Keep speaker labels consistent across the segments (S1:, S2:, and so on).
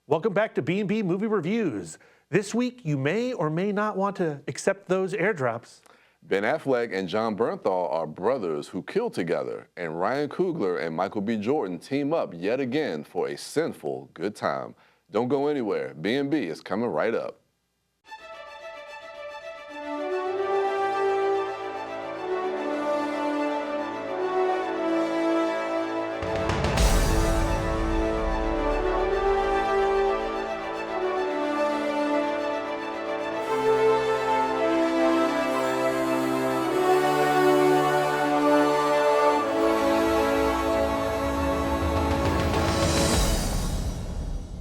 S1: Welcome back to B&B Movie Reviews. This week, you may or may not want to accept those airdrops.
S2: Ben Affleck and Jon Bernthal are brothers who kill together, and Ryan Coogler and Michael B. Jordan team up yet again for a sinful good time. Don't go anywhere. B&B is coming right up.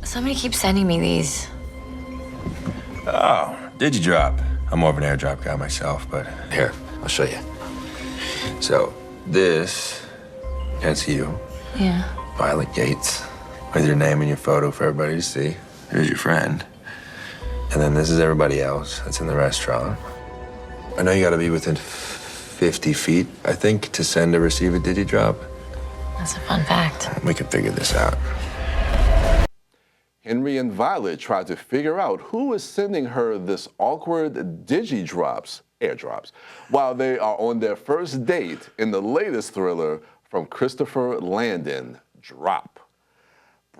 S3: Somebody keeps sending me these.
S4: Oh, Digidrop. I'm more of an airdrop guy myself, but here, I'll show you. So, this, that's you.
S3: Yeah.
S4: Violet Gates, with your name and your photo for everybody to see. Here's your friend. And then this is everybody else that's in the restaurant. I know you gotta be within 50 feet, I think, to send or receive a Digidrop.
S3: That's a fun fact.
S4: We can figure this out.
S2: Henry and Violet try to figure out who is sending her this awkward airdrops, while they are on their first date in the latest thriller from Christopher Landon, Drop.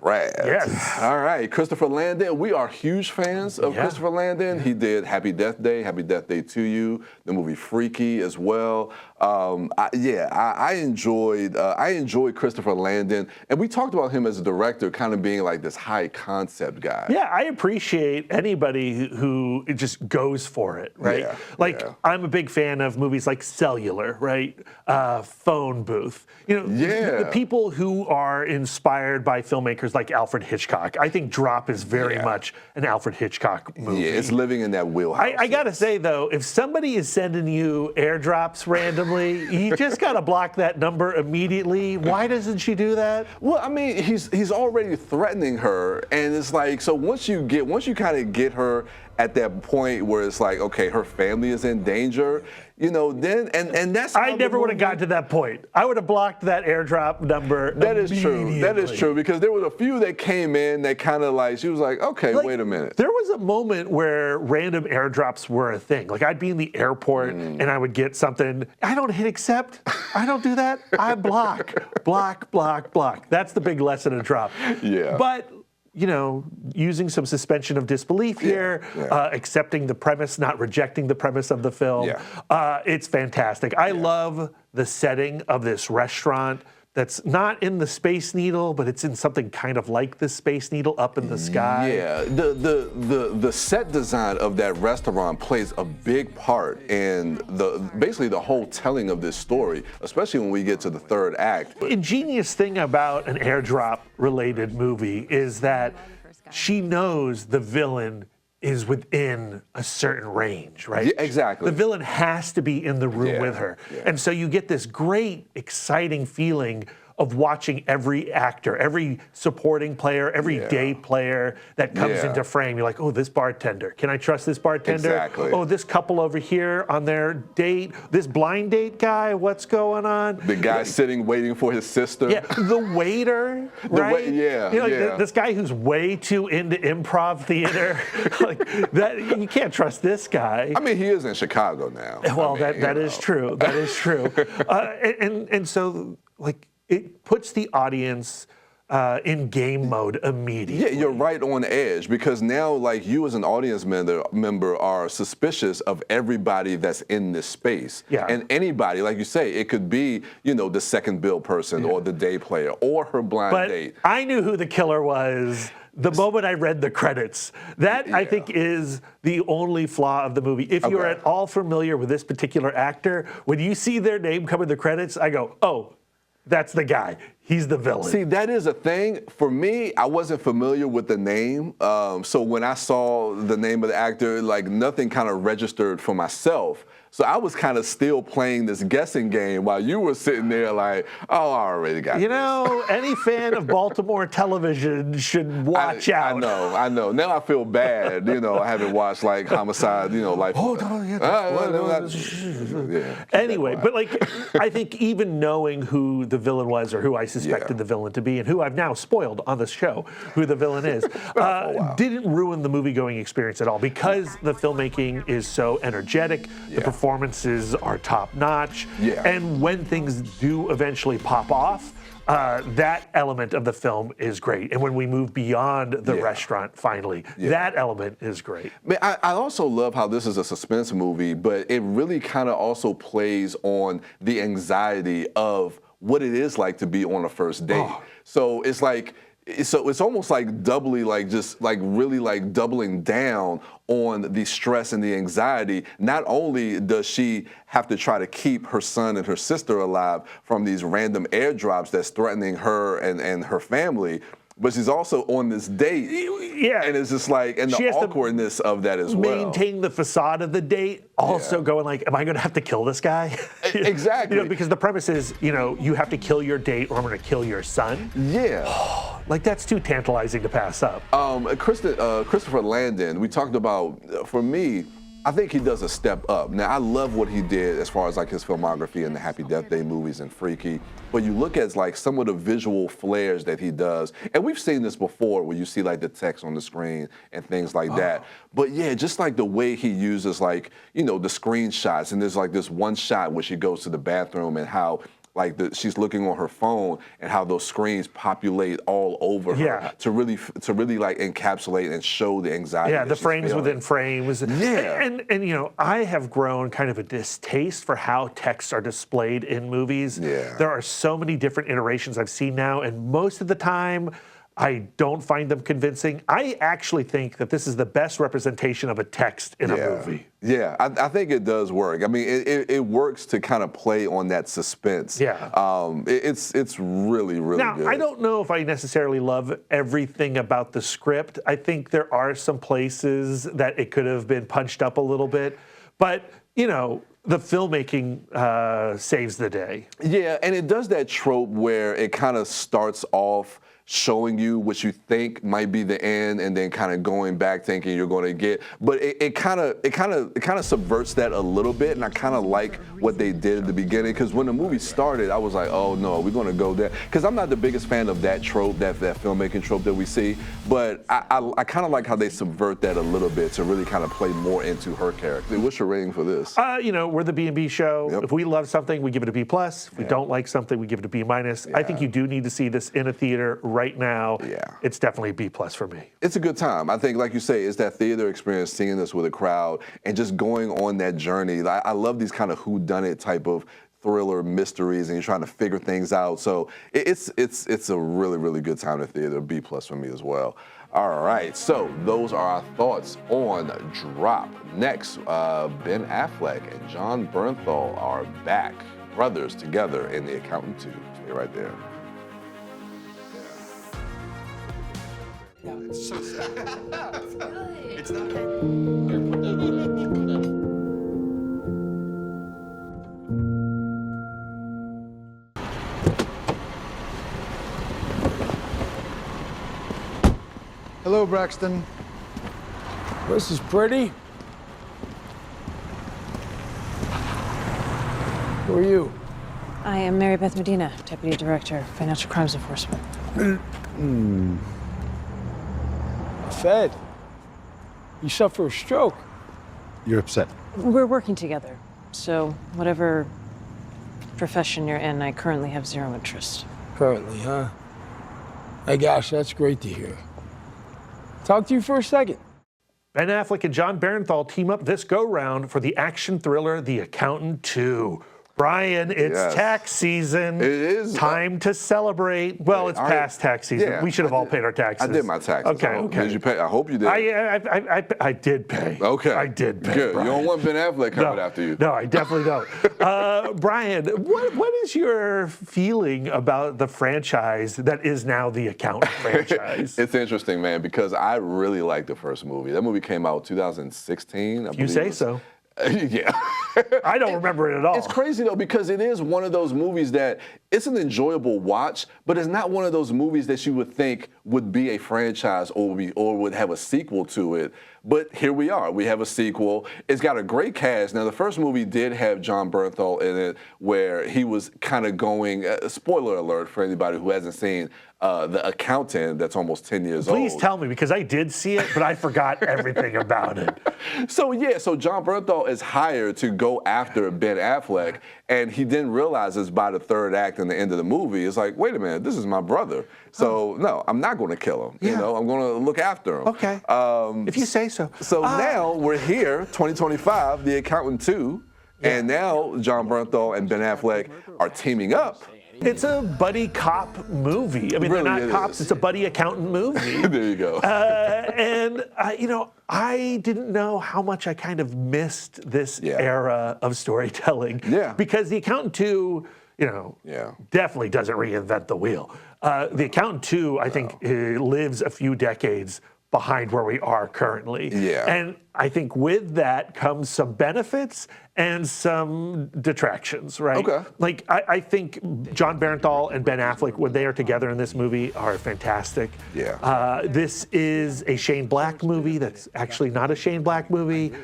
S2: Brad.
S1: Yes.
S2: All right, Christopher Landon. We are huge fans of Christopher Landon. He did Happy Death Day to You, the movie Freaky as well. I enjoyed Christopher Landon, and we talked about him as a director, kind of being like this high concept guy.
S1: Yeah, I appreciate anybody who just goes for it, right? I'm a big fan of movies like Cellular, right? Phone Booth. The people who are inspired by filmmakers like Alfred Hitchcock. I think Drop is very much an Alfred Hitchcock movie.
S2: Yeah, it's living in that wheelhouse.
S1: I gotta say though, if somebody is sending you airdrops randomly, you just gotta block that number immediately. Why doesn't she do that?
S2: Well, I mean, he's already threatening her, and it's like, so once you kind of get her at that point where it's like, okay, her family is in danger, then and that's.
S1: I never would have gotten to that point. I would have blocked that airdrop number.
S2: That is true. That is true, because there was a few that came in that kind of like, she was like, okay, wait a minute.
S1: There was a moment where random airdrops were a thing. Like I'd be in the airport and I would get something. I don't hit accept. I don't do that. I block. That's the big lesson of Drop.
S2: Yeah.
S1: But using some suspension of disbelief here, accepting the premise, not rejecting the premise of the film. It's fantastic. I love the setting of this restaurant that's not in the Space Needle, but it's in something kind of like the Space Needle up in the sky.
S2: Yeah, the set design of that restaurant plays a big part in basically the whole telling of this story, especially when we get to the third act.
S1: Ingenious thing about an airdrop-related movie is that she knows the villain is within a certain range, right?
S2: Yeah, exactly.
S1: The villain has to be in the room with her. And so you get this great, exciting feeling of watching every actor, every supporting player, every day player that comes into frame. You're like, oh, this bartender. Can I trust this bartender?
S2: Exactly.
S1: Oh, this couple over here on their date. This blind date guy, what's going on?
S2: The guy sitting waiting for his sister.
S1: Yeah, the waiter, right? This guy who's way too into improv theater. Like that, you can't trust this guy.
S2: I mean, he is in Chicago now.
S1: Well, that is true. That is true. And so, like, it puts the audience in game mode immediately.
S2: Yeah, you're right on edge, because now, like, you as an audience member are suspicious of everybody that's in this space.
S1: Yeah.
S2: And anybody, like you say, it could be, the second bill person or the day player or her blind date.
S1: I knew who the killer was the moment I read the credits. That, I think, is the only flaw of the movie. If you're at all familiar with this particular actor, when you see their name come in the credits, I go, oh, that's the guy. He's the villain.
S2: See, that is a thing. For me, I wasn't familiar with the name. So when I saw the name of the actor, like, nothing kind of registered for myself. So I was kind of still playing this guessing game while you were sitting there like, oh, I already got this.
S1: Any fan of Baltimore television should watch out.
S2: I know. Now I feel bad, I haven't watched like Homicide, Life.
S1: Oh, no, yeah. Anyway, but like, I think even knowing who the villain was or who I suspected the villain to be, and who I've now spoiled on this show, who the villain is, didn't ruin the movie-going experience at all because the filmmaking is so energetic, the performances are top-notch, and when things do eventually pop off, that element of the film is great. And when we move beyond the restaurant, finally, that element is great.
S2: Man, I also love how this is a suspense movie, but it really kind of also plays on the anxiety of what it is like to be on a first date. So it's like, it's almost like doubly, like just like really like doubling down on the stress and the anxiety. Not only does she have to try to keep her son and her sister alive from these random airdrops that's threatening her and her family, but she's also on this date.
S1: Yeah.
S2: And it's just like, and the awkwardness of that as well.
S1: Maintaining the facade of the date, also going like, am I going to have to kill this guy?
S2: Exactly.
S1: You know, because the premise is, you know, you have to kill your date or I'm going to kill your son.
S2: Yeah.
S1: Like, that's too tantalizing to pass up.
S2: Christopher Landon, we talked about, for me, I think he does a step up. Now, I love what he did as far as like his filmography and the Happy Death Day movies and Freaky, but you look at like some of the visual flares that he does, and we've seen this before where you see like the text on the screen and things like that. But yeah, just like the way he uses like, you know, the screenshots, and there's like this one shot where she goes to the bathroom and how like she's looking on her phone and how those screens populate all over her to really like encapsulate and show the anxiety.
S1: Yeah, the frames within frames.
S2: Yeah.
S1: And you know, I have grown kind of a distaste for how texts are displayed in movies.
S2: Yeah.
S1: There are so many different iterations I've seen now, and most of the time, I don't find them convincing. I actually think that this is the best representation of a text in a movie.
S2: Yeah, I think it does work. I mean, it works to kind of play on that suspense.
S1: Yeah.
S2: It's really, really good.
S1: Now, I don't know if I necessarily love everything about the script. I think there are some places that it could have been punched up a little bit. But, you know, the filmmaking saves the day.
S2: Yeah, and it does that trope where it kind of starts off showing you what you think might be the end, and then kind of going back thinking you're going to get. But it kind of subverts that a little bit, and I kind of like what they did at the beginning. Because when the movie started, I was like, oh no, we're going to go there. Because I'm not the biggest fan of that trope, that filmmaking trope that we see. But I kind of like how they subvert that a little bit to really kind of play more into her character. What's your rating for this?
S1: You know, we're the B&B show. Yep. If we love something, we give it a B+. If we don't like something, we give it a B-. I think you do need to see this in a theater right now. It's definitely a B+ for me.
S2: It's a good time. I think, like you say, it's that theater experience, seeing this with a crowd and just going on that journey. I love these kind of whodunit type of thriller mysteries, and you're trying to figure things out. So it's a really, really good time in the theater. B+ for me as well. All right, so those are our thoughts on Drop. Next, Ben Affleck and Jon Bernthal are back, brothers together in The Accountant 2. Stay right there.
S5: It's so sad. It's good. It's not.
S6: Hello, Braxton.
S7: This is pretty. Who are you?
S8: I am Mary Beth Medina, Deputy Director, Financial Crimes Enforcement.
S7: Fed. You suffer a stroke.
S6: You're upset.
S8: We're working together, so whatever profession you're in, I currently have zero interest.
S7: Currently, huh? Hey, gosh, that's great to hear. Talk to you for a second.
S1: Ben Affleck and Jon Bernthal team up this go-round for the action thriller The Accountant 2. Bryan, it's tax season.
S2: It is.
S1: Time to celebrate. Well, it's past tax season.
S2: Yeah,
S1: we should have all paid our taxes.
S2: I did my taxes.
S1: Okay.
S2: Did you pay? I hope you did.
S1: I did pay.
S2: Okay.
S1: I did pay.
S2: Good.
S1: Bryan.
S2: You don't want Ben Affleck coming after you.
S1: No, I definitely don't. Bryan, what is your feeling about the franchise that is now the Accountant franchise?
S2: It's interesting, man, because I really liked the first movie. That movie came out 2016.
S1: If you say so.
S2: Yeah.
S1: I don't remember it at all.
S2: It's crazy, though, because it is one of those movies that it's an enjoyable watch, but it's not one of those movies that you would think would be a franchise or would have a sequel to it. But here we are. We have a sequel. It's got a great cast. Now, the first movie did have Jon Bernthal in it, where he was kind of going, spoiler alert for anybody who hasn't seen The Accountant, that's almost 10 years old.
S1: Please tell me, because I did see it, but I forgot everything about it.
S2: So Jon Bernthal is hired to go after Ben Affleck, and he then realizes by the third act and the end of the movie, it's like, wait a minute, this is my brother. So no, I'm not going to kill him. You know, I'm going to look after him.
S1: Okay. If you say so.
S2: So now we're here, 2025, The Accountant 2, and now Jon Bernthal and Ben Affleck are teaming up.
S1: It's a buddy cop movie. I mean,
S2: Really,
S1: they're not cops. It's a buddy accountant movie.
S2: There you go.
S1: And I didn't know how much I kind of missed this era of storytelling.
S2: Yeah.
S1: Because The Accountant 2, definitely doesn't reinvent the wheel. The Accountant 2, I think, lives a few decades behind where we are currently.
S2: Yeah.
S1: And I think with that comes some benefits and some detractions, right?
S2: Okay.
S1: Like, I think Jon Bernthal and Ben Affleck, when they are together in this movie, are fantastic.
S2: Yeah.
S1: This is a Shane Black movie that's actually not a Shane Black movie.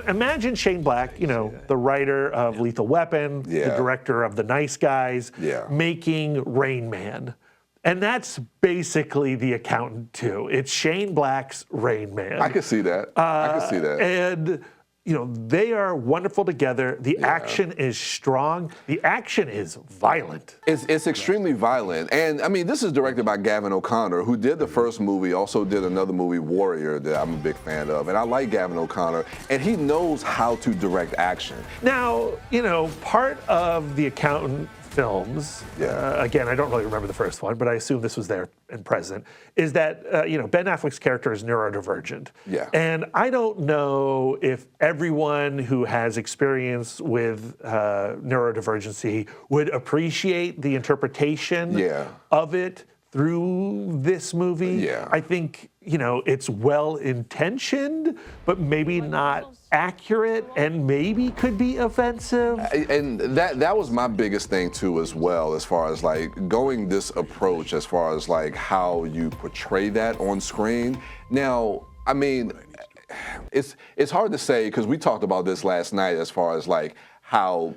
S1: Imagine Shane Black, the writer of Lethal Weapon, the director of The Nice Guys, making Rain Man. And that's basically The Accountant 2. It's Shane Black's Rain Man.
S2: I can see that. I can see that.
S1: And, they are wonderful together. The action is strong. The action is violent.
S2: It's extremely violent. And, I mean, this is directed by Gavin O'Connor, who did the first movie, also did another movie, Warrior, that I'm a big fan of. And I like Gavin O'Connor. And he knows how to direct action.
S1: Now, part of The Accountant films, again, I don't really remember the first one, but I assume this was there and present, is that, Ben Affleck's character is neurodivergent.
S2: Yeah.
S1: And I don't know if everyone who has experience with neurodivergency would appreciate the interpretation of it through this movie.
S2: Yeah.
S1: I think, it's well-intentioned, but maybe not accurate and maybe could be offensive.
S2: And that was my biggest thing too as well, as far as like going this approach, as far as like how you portray that on screen. Now, I mean, it's hard to say, because we talked about this last night as far as like how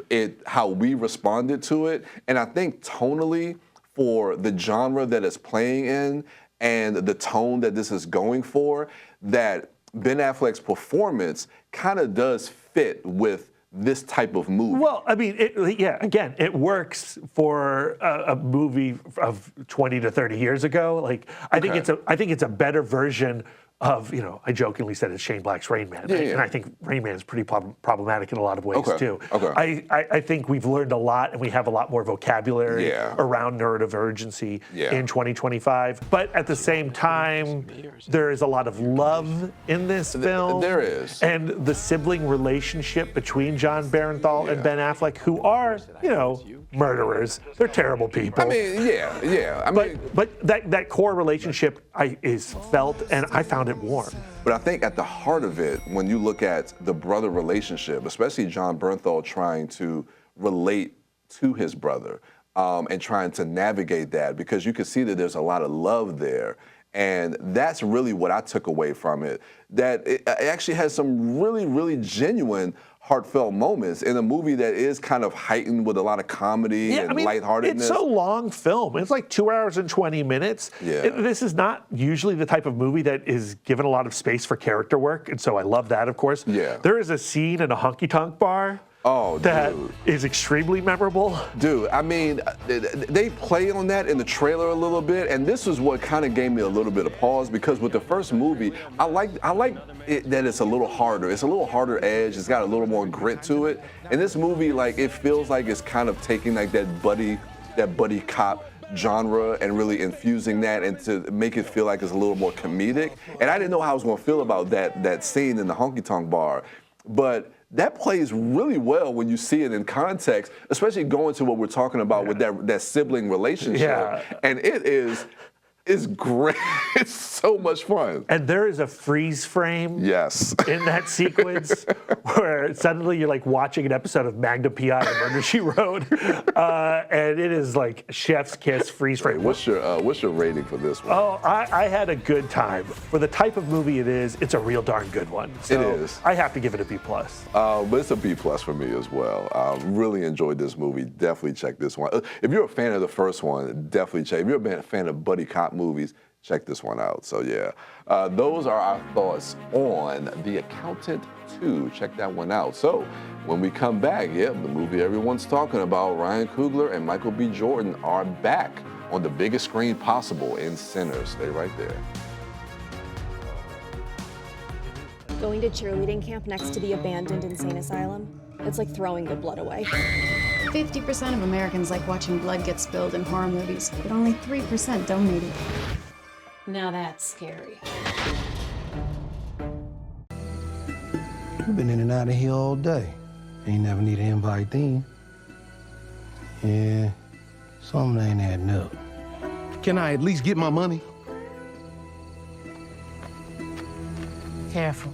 S2: we responded to it. And I think tonally, for the genre that it's playing in and the tone that this is going for, that Ben Affleck's performance kind of does fit with this type of movie.
S1: Well, I mean, again, it works for a movie of 20 to 30 years ago. Like, I think it's a better version of, I jokingly said it's Shane Black's Rain Man. And I think Rain Man is pretty problematic in a lot of ways, too.
S2: Okay.
S1: I think we've learned a lot, and we have a lot more vocabulary around neurodivergency in 2025. But at the same time, there is a lot of love in this film.
S2: There is.
S1: And the sibling relationship between Jon Bernthal and Ben Affleck, who are, murderers. They're terrible people.
S2: I mean,
S1: but that core relationship is felt, and I found it warm.
S2: But I think at the heart of it, when you look at the brother relationship, especially Jon Bernthal trying to relate to his brother and trying to navigate that, because you can see that there's a lot of love there. And that's really what I took away from it, that it actually has some really, really genuine heartfelt moments in a movie that is kind of heightened with a lot of comedy and lightheartedness.
S1: It's a long film. It's like 2 hours and 20 minutes. This is not usually the type of movie that is given a lot of space for character work, and so I love that, of course. There is a scene in a honky-tonk bar that is extremely memorable.
S2: Dude, I mean, they play on that in the trailer a little bit, and this is what kind of gave me a little bit of pause, because with the first movie, I like it that it's a little harder. It's a little harder edge. It's got a little more grit to it. And this movie, like, it feels like it's kind of taking like that buddy cop genre and really infusing that and to make it feel like it's a little more comedic. And I didn't know how I was going to feel about that scene in the honky-tonk bar, but that plays really well when you see it in context, especially going to what we're talking about with that sibling relationship. And it is It's great. It's so much fun.
S1: And there is a freeze frame
S2: Yes.
S1: in that sequence where suddenly you're like watching an episode of Magnum P.I. The Murder, She Wrote, and it is like chef's kiss freeze frame.
S2: What's your rating for this one?
S1: Oh, I had a good time. For the type of movie it is, it's a real darn good one. So
S2: It is.
S1: I have to give it a B+.
S2: But it's a B+ for me as well. Really enjoyed this movie. Definitely check this one. If you're a fan of the first one, definitely check. If you're a fan of buddy cop movies, check this one out. So yeah, those are our thoughts on The Accountant 2. Check that one out. So when we come back, the movie everyone's talking about, Ryan Coogler and Michael B. Jordan are back on the biggest screen possible in Sinners. Stay right there.
S9: Going to cheerleading camp next to the abandoned insane asylum, it's like throwing your blood away.
S10: 50% of Americans like watching blood get spilled in horror movies, but only 3% donated.
S3: Now that's scary.
S11: You've been in and out of here all day. Ain't never need an invite then. Yeah, something ain't adding up.
S6: Can I at least get my money?
S3: Careful.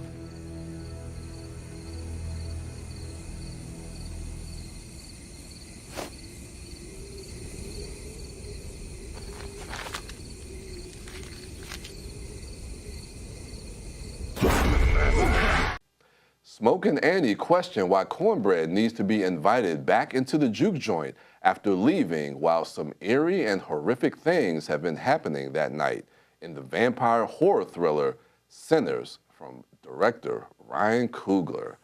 S2: Smokin' Annie questioned why Cornbread needs to be invited back into the juke joint after leaving while some eerie and horrific things have been happening that night in the vampire horror thriller Sinners from director Ryan Coogler.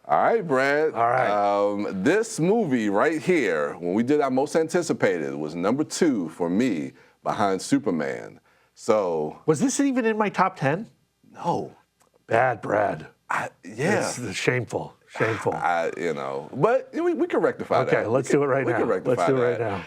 S2: All right, Brad.
S1: All right.
S2: This movie right here, when we did our most anticipated, was number 2 for me behind Superman. So.
S1: Was this even in my top 10?
S2: No.
S1: Bad, Brad.
S2: Yeah.
S1: It's shameful. Shameful.
S2: But we can rectify that.
S1: Okay, let's do it right now.
S2: We can rectify
S1: Let's do it
S2: that.
S1: right now.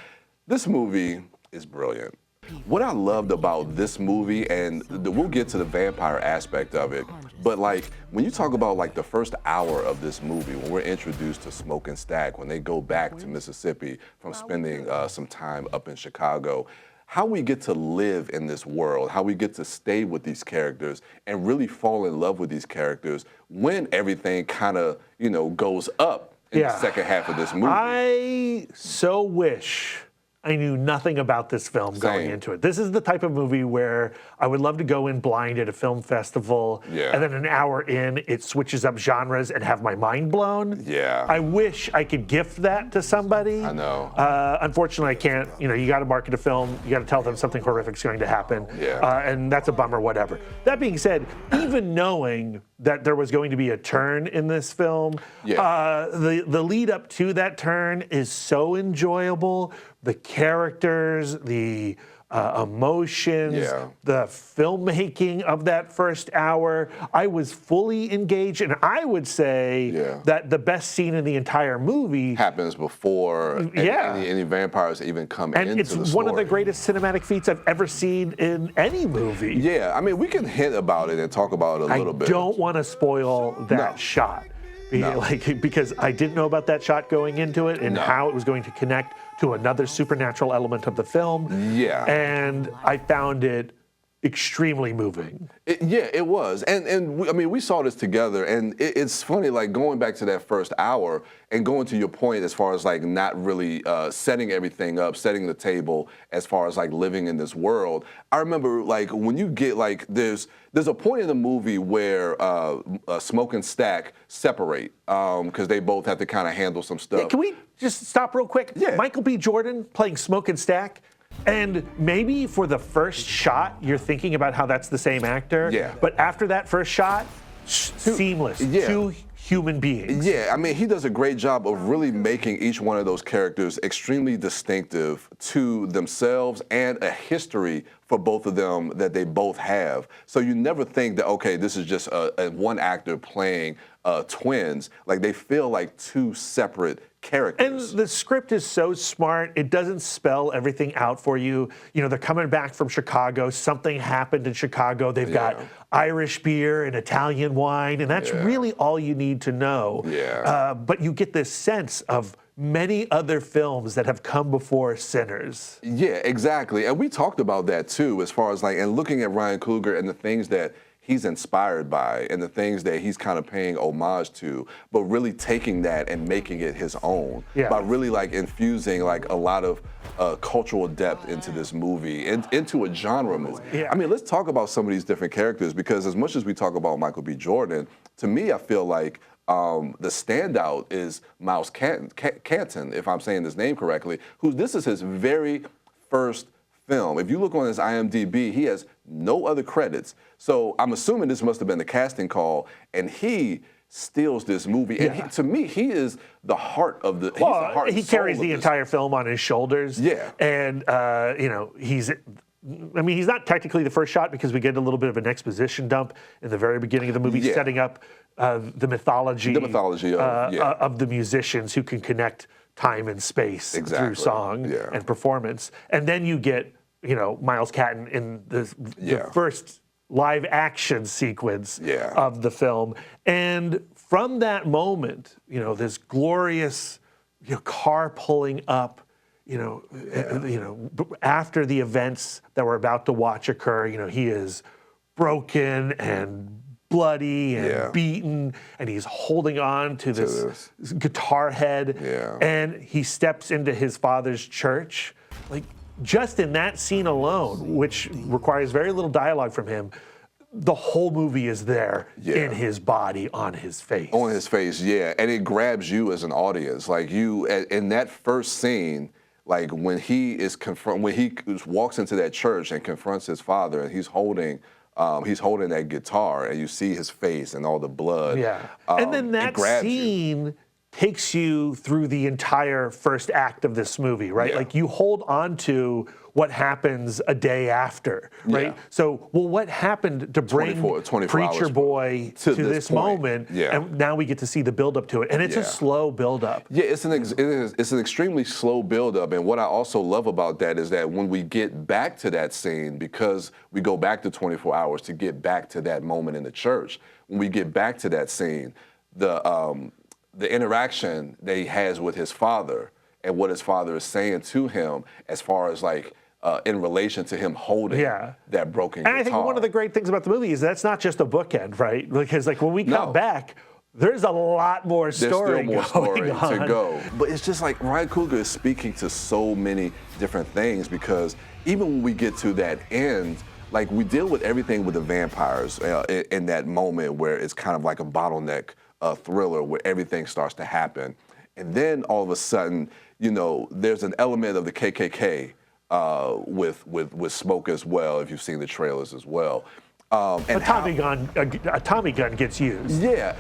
S2: This movie is brilliant. What I loved about this movie, and we'll get to the vampire aspect of it, but like when you talk about like the first hour of this movie, when we're introduced to Smoke and Stack, when they go back to Mississippi from spending some time up in Chicago, how we get to live in this world, how we get to stay with these characters and really fall in love with these characters when everything kind of, goes up in the second half of this movie.
S1: I so wish I knew nothing about this film going into it. This is the type of movie where I would love to go in blind at a film festival, and then an hour in, it switches up genres and have my mind blown.
S2: Yeah.
S1: I wish I could gift that to somebody.
S2: I know.
S1: Unfortunately, I can't. You got to market a film. You got to tell them something horrific is going to happen.
S2: Yeah.
S1: And that's a bummer, whatever. That being said, even knowing that there was going to be a turn in this film, the lead up to that turn is so enjoyable. The characters, the emotions, the filmmaking of that first hour. I was fully engaged, and I would say that the best scene in the entire movie
S2: happens before any vampires even come into the story.
S1: And it's one of the greatest cinematic feats I've ever seen in any movie.
S2: Yeah, I mean, we can hint about it and talk about it a little bit.
S1: I don't want to spoil that shot. Because I didn't know about that shot going into it and how it was going to connect to another supernatural element of the film.
S2: Yeah.
S1: And I found it extremely moving.
S2: It was. And we saw this together, and it's funny, like going back to that first hour and going to your point as far as like not really setting everything up, setting the table as far as like living in this world. I remember like when you get like there's a point in the movie where Smoke and Stack separate because they both have to kind of handle some stuff.
S1: Hey, can we just stop real quick?
S2: Yeah.
S1: Michael B. Jordan playing Smoke and Stack. And maybe for the first shot, you're thinking about how that's the same actor.
S2: Yeah.
S1: But after that first shot, seamless. Two human beings.
S2: Yeah, I mean, he does a great job of really making each one of those characters extremely distinctive to themselves and a history for both of them that they both have. So you never think that, okay, this is just one actor playing twins. Like, they feel like two separate characters.
S1: And the script is so smart. It doesn't spell everything out for you. They're coming back from Chicago. Something happened in Chicago. They've got Irish beer and Italian wine, and that's really all you need to know.
S2: Yeah.
S1: But you get this sense of many other films that have come before Sinners.
S2: Yeah, exactly. And we talked about that too, as far as like, and looking at Ryan Coogler and the things that he's inspired by and the things that he's kind of paying homage to, but really taking that and making it his own by really like infusing like a lot of cultural depth into this movie and into a genre movie. Yeah. I mean, let's talk about some of these different characters, because as much as we talk about Michael B. Jordan, to me, I feel like the standout is Miles Canton, if I'm saying his name correctly, this is his very first film. If you look on his IMDb, he has no other credits. So I'm assuming this must have been the casting call, and he steals this movie. And to me, he is the heart of the.
S1: Well, he carries the entire film on his shoulders. Yeah, and you know, he's not technically the first shot, because we get a little bit of an exposition dump in the very beginning of the movie, setting up the mythology of the musicians who can connect time and space through song and performance. And then you get, you know, Miles Canton in the first live action sequence of the film. And from that moment, you know, this glorious car pulling up, after the events that we're about to watch occur, you know, he is broken and bloody and beaten, and he's holding on to this guitar head, and he steps into his father's church. Like, just in that scene alone, which requires very little dialogue from him, the whole movie is there in his body, on his face.
S2: On his face, and it grabs you as an audience. Like, you, in that first scene, like when he walks into that church and confronts his father, and he's holding that guitar, and you see his face and all the blood.
S1: And then that scene takes you through the entire first act of this movie, right? Like, you hold on to what happens a day after, right? So, well, what happened to bring 24 Preacher Boy to this moment? And now we get to see the buildup to it, and it's a slow buildup.
S2: It's an extremely slow buildup, and what I also love about that is that when we get back to that scene, because we go back to 24 hours to get back to that moment in the church, when we get back to that scene, the interaction that he has with his father and what his father is saying to him, as far as like in relation to him holding that broken guitar.
S1: And I think one of the great things about the movie is that's not just a bookend, right? Because like when we come back, there's a lot more story
S2: to go. But it's just like Ryan Coogler is speaking to so many different things, because even when we get to that end, like, we deal with everything with the vampires in that moment where it's kind of like a bottleneck thriller where everything starts to happen. And then all of a sudden, you know, there's an element of the KKK with Smoke as well, if you've seen the trailers as well.
S1: And a Tommy gun gets used.
S2: Yeah,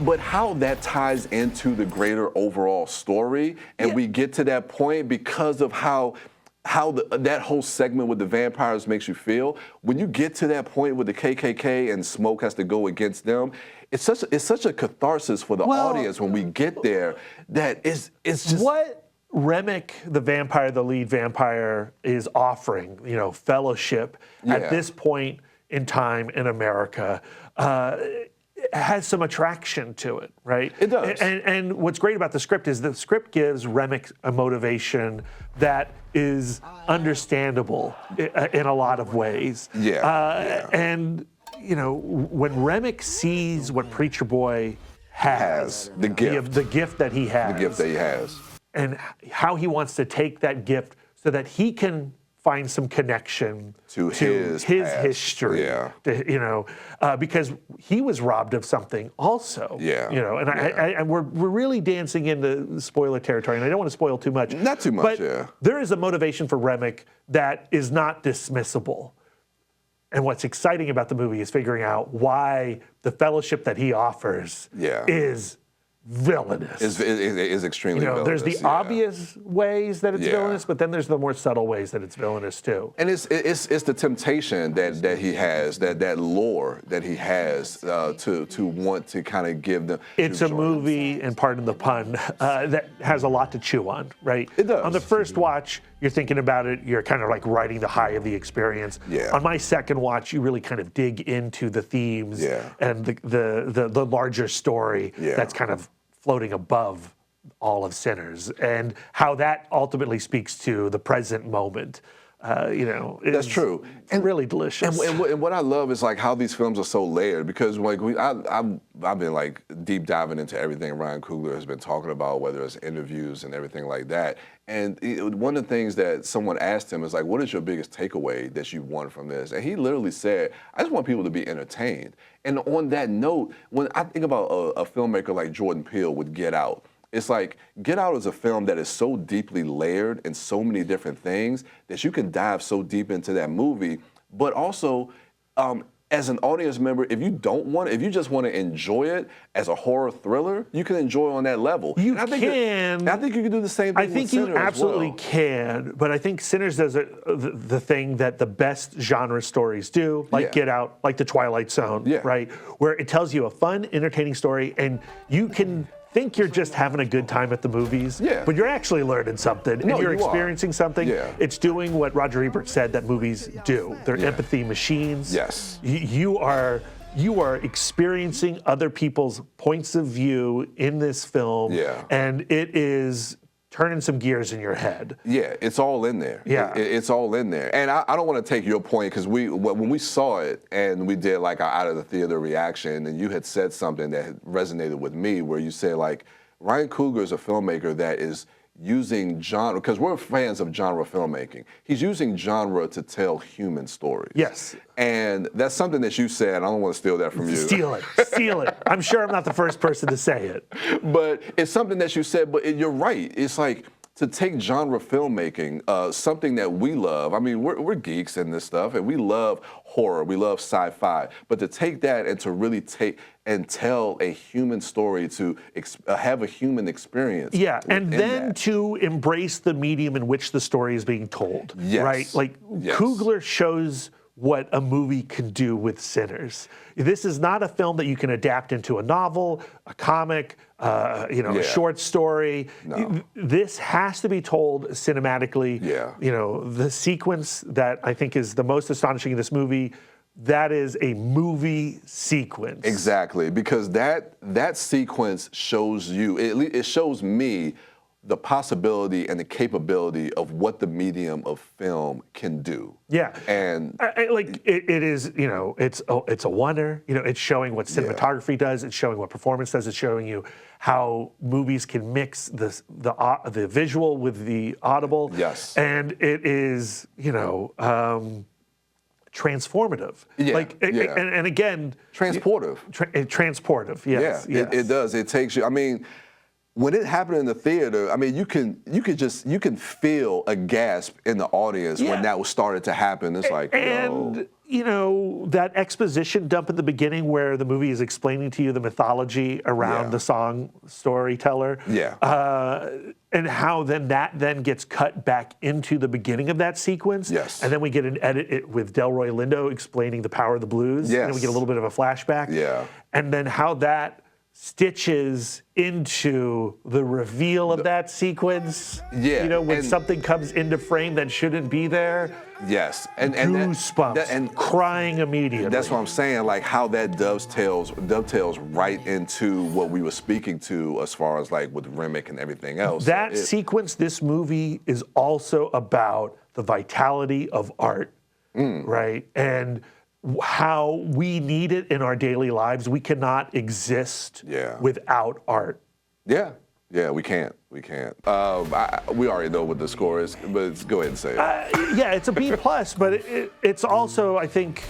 S2: but how that ties into the greater overall story, and we get to that point because of how that whole segment with the vampires makes you feel. When you get to that point with the KKK and Smoke has to go against them, it's such a catharsis for the audience when we get there, that it's just
S1: what Remick, the vampire, the lead vampire, is offering, you know, fellowship at this point in time in America, has some attraction to it, right?
S2: It does.
S1: And what's great about the script is the script gives Remick a motivation that is understandable in a lot of ways. And, you know, when Remick sees what Preacher Boy has,
S2: the
S1: gift that he has, and how he wants to take that gift so that he can find some connection
S2: to his
S1: history, you know, because he was robbed of something also. You know, and we're really dancing into spoiler territory, and I don't want to spoil too much.
S2: Not too much,
S1: but there is a motivation for Remick that is not dismissible. And what's exciting about the movie is figuring out why the fellowship that he offers is villainous.
S2: Is extremely villainous.
S1: There's the obvious ways that it's villainous, but then there's the more subtle ways that it's villainous too.
S2: And it's the temptation that he has, that lure that he has to want to kind of give them.
S1: It's a movie, and pardon the pun, that has a lot to chew on, right?
S2: It does.
S1: On the first watch, you're thinking about it, you're kind of like riding the high of the experience. On my second watch, you really kind of dig into the themes and the larger story that's kind of floating above all of Sinners, and how that ultimately speaks to the present moment.
S2: That's true.
S1: And really delicious.
S2: And what I love is like how these films are so layered, because like I've been like deep diving into everything Ryan Coogler has been talking about, whether it's interviews and everything like that. And one of the things that someone asked him is like, what is your biggest takeaway that you want from this? And he literally said, I just want people to be entertained. And on that note, when I think about a filmmaker like Jordan Peele with Get Out, it's like Get Out is a film that is so deeply layered in so many different things that you can dive so deep into that movie. But also, as an audience member, if you just want to enjoy it as a horror thriller, you can enjoy it on that level.
S1: I think
S2: you can do the same thing.
S1: I think you absolutely can, but I think Sinners does the thing that the best genre stories do, like Get Out, like The Twilight Zone, right? Where it tells you a fun, entertaining story, and you can think you're just having a good time at the movies, but you're actually learning something, and you're experiencing something. It's doing what Roger Ebert said that movies do. They're empathy machines.
S2: Yes.
S1: You are experiencing other people's points of view in this film, and it is turning some gears in your head.
S2: Yeah, it's all in there.
S1: Yeah.
S2: It's all in there. And I don't want to take your point, because when we saw it and we did like our out of the theater reaction, and you had said something that resonated with me, where you said like, Ryan Coogler is a filmmaker that is using genre, because we're fans of genre filmmaking. He's using genre to tell human stories.
S1: Yes.
S2: And that's something that you said. I don't want to steal that from you.
S1: Steal it. I'm sure I'm not the first person to say it.
S2: But it's something that you said, but you're right. It's like, to take genre filmmaking, something that we love. I mean, we're geeks in this stuff, and we love horror, we love sci-fi. But to take that and to really take and tell a human story, to have a human experience.
S1: Yeah, and then to embrace the medium in which the story is being told.
S2: Yes.
S1: Right? Like, Coogler shows what a movie can do with Sinners. This is not a film that you can adapt into a novel, a comic, a short story.
S2: No.
S1: This has to be told cinematically.
S2: Yeah.
S1: The sequence that I think is the most astonishing in this movie, that is a movie sequence.
S2: Exactly, because that sequence shows you, it shows me the possibility and the capability of what the medium of film can do.
S1: Yeah,
S2: and
S1: it is, it's a wonder. It's showing what cinematography does. It's showing what performance does. It's showing you how movies can mix the visual with the audible.
S2: Yes,
S1: and it is, transformative.
S2: Yeah,
S1: and again,
S2: transportive.
S1: Transportive. Yes.
S2: Yeah, it does. It takes you. I mean, when it happened in the theater, I mean, you can feel a gasp in the audience when that was started to happen. It's like,
S1: that exposition dump at the beginning where the movie is explaining to you the mythology around the song storyteller. And how that gets cut back into the beginning of that sequence.
S2: Yes.
S1: And then we get an edit with Delroy Lindo explaining the power of the blues.
S2: Yes.
S1: And then we get a little bit of a flashback.
S2: Yeah.
S1: And then how that stitches into the reveal of that sequence.
S2: Yeah.
S1: When something comes into frame that shouldn't be there.
S2: Yes.
S1: And goosebumps and crying immediately.
S2: That's what I'm saying, like how that dovetails right into what we were speaking to as far as like with Remick and everything else.
S1: That sequence, this movie is also about the vitality of art, right? And how we need it in our daily lives. We cannot exist without art.
S2: Yeah, we can't. We already know what the score is, but go ahead and say it.
S1: It's a B+, but it's also, I think,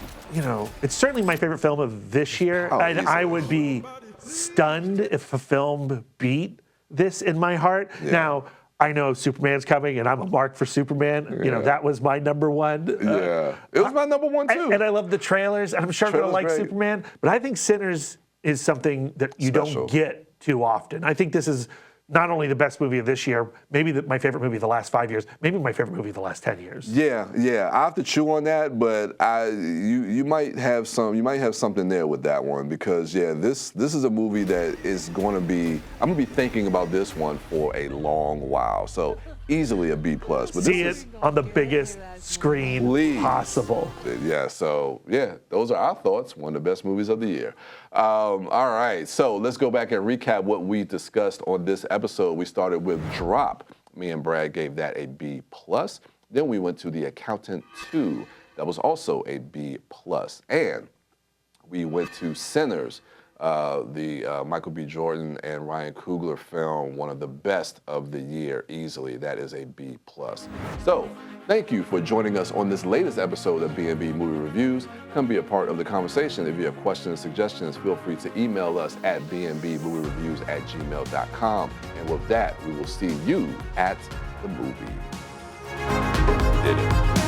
S1: it's certainly my favorite film of this year. And I would be stunned if a film beat this in my heart.
S2: Yeah.
S1: Now, I know Superman's coming, and I'm a mark for Superman. That was my number one.
S2: It was my number one, too.
S1: And I love the trailers, and I'm sure I'm going to like Superman. But I think Sinners is something that you don't get too often. I think this is not only the best movie of this year, maybe my favorite movie of the last 5 years, maybe my favorite movie of the last 10 years.
S2: Yeah. I have to chew on that, but you might have something there with that one, because this is a movie that is going to be, I'm going to be thinking about this one for a long while. So easily a B+. But
S1: see it on the biggest screen possible.
S2: Yeah, so yeah, those are our thoughts. One of the best movies of the year. All right, so let's go back and recap what we discussed on this episode. We started with Drop. Me and Brad gave that a B+. Then we went to The Accountant 2. That was also a B+. And we went to Sinners, the Michael B. Jordan and Ryan Coogler film, one of the best of the year easily. That is a B+. So thank you for joining us on this latest episode of B&B Movie Reviews. Come be a part of the conversation. If you have questions and suggestions, feel free to email us at bnbmoviereviews@gmail.com. And with that, we will see you at the movie. Did it.